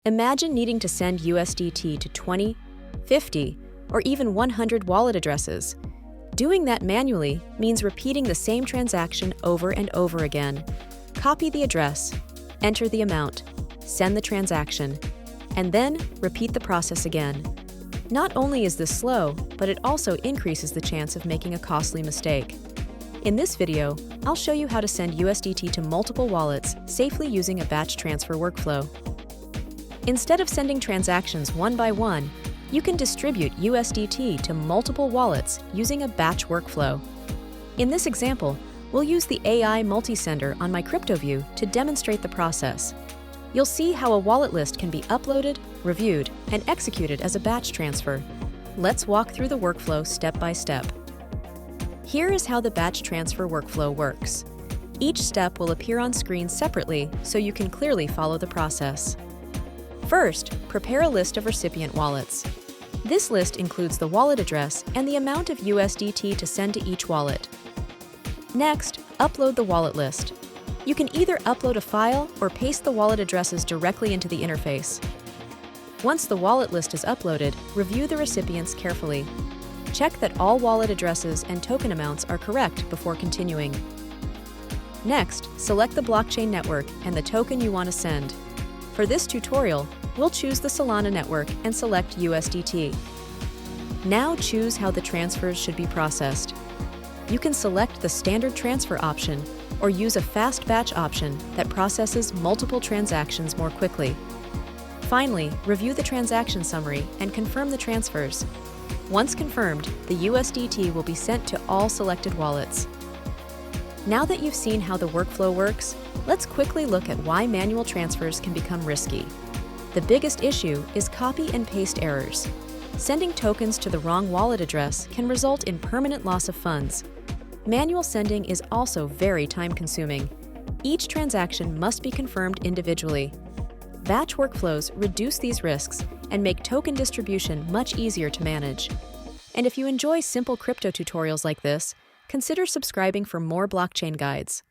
Imagine needing to send USDT to 20, 50, or even 100 wallet addresses. Doing that manually means repeating the same transaction over and over again. Copy the address, enter the amount, send the transaction, and then repeat the process again. Not only is this slow, but it also increases the chance of making a costly mistake. In this video, I'll show you how to send USDT to multiple wallets safely using a batch transfer workflow. Instead of sending transactions one by one, you can distribute USDT to multiple wallets using a batch workflow. In this example, we'll use the AI multisender on my CryptoView to demonstrate the process. You'll see how a wallet list can be uploaded, reviewed, and executed as a batch transfer. Let's walk through the workflow step by step. Here is how the batch transfer workflow works. Each step will appear on screen separately so you can clearly follow the process. First, prepare a list of recipient wallets. This list includes the wallet address and the amount of USDT to send to each wallet. Next, upload the wallet list. You can either upload a file or paste the wallet addresses directly into the interface. Once the wallet list is uploaded, review the recipients carefully. Check that all wallet addresses and token amounts are correct before continuing. Next, select the blockchain network and the token you want to send. For this tutorial, we'll choose the Solana network and select USDT. Now choose how the transfers should be processed. You can select the standard transfer option or use a fast batch option that processes multiple transactions more quickly. Finally, review the transaction summary and confirm the transfers. Once confirmed, the USDT will be sent to all selected wallets. Now that you've seen how the workflow works, let's quickly look at why manual transfers can become risky. The biggest issue is copy and paste errors. Sending tokens to the wrong wallet address can result in permanent loss of funds. Manual sending is also very time-consuming. Each transaction must be confirmed individually. Batch workflows reduce these risks and make token distribution much easier to manage. And if you enjoy simple crypto tutorials like this, consider subscribing for more blockchain guides.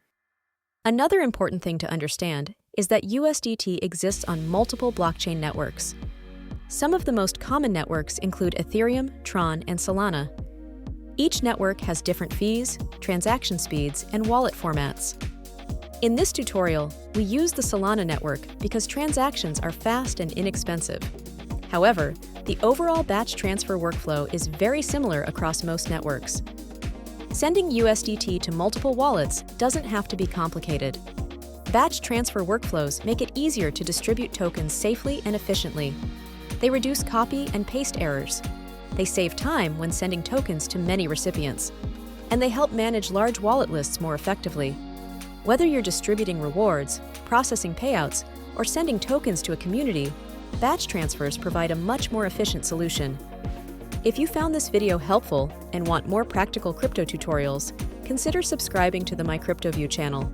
Another important thing to understand is that USDT exists on multiple blockchain networks. Some of the most common networks include Ethereum, Tron, and Solana. Each network has different fees, transaction speeds, and wallet formats. In this tutorial, we use the Solana network because transactions are fast and inexpensive. However, the overall batch transfer workflow is very similar across most networks. Sending USDT to multiple wallets doesn't have to be complicated. Batch transfer workflows make it easier to distribute tokens safely and efficiently. They reduce copy and paste errors. They save time when sending tokens to many recipients. And they help manage large wallet lists more effectively. Whether you're distributing rewards, processing payouts, or sending tokens to a community, batch transfers provide a much more efficient solution. If you found this video helpful and want more practical crypto tutorials, consider subscribing to the My CryptoView channel.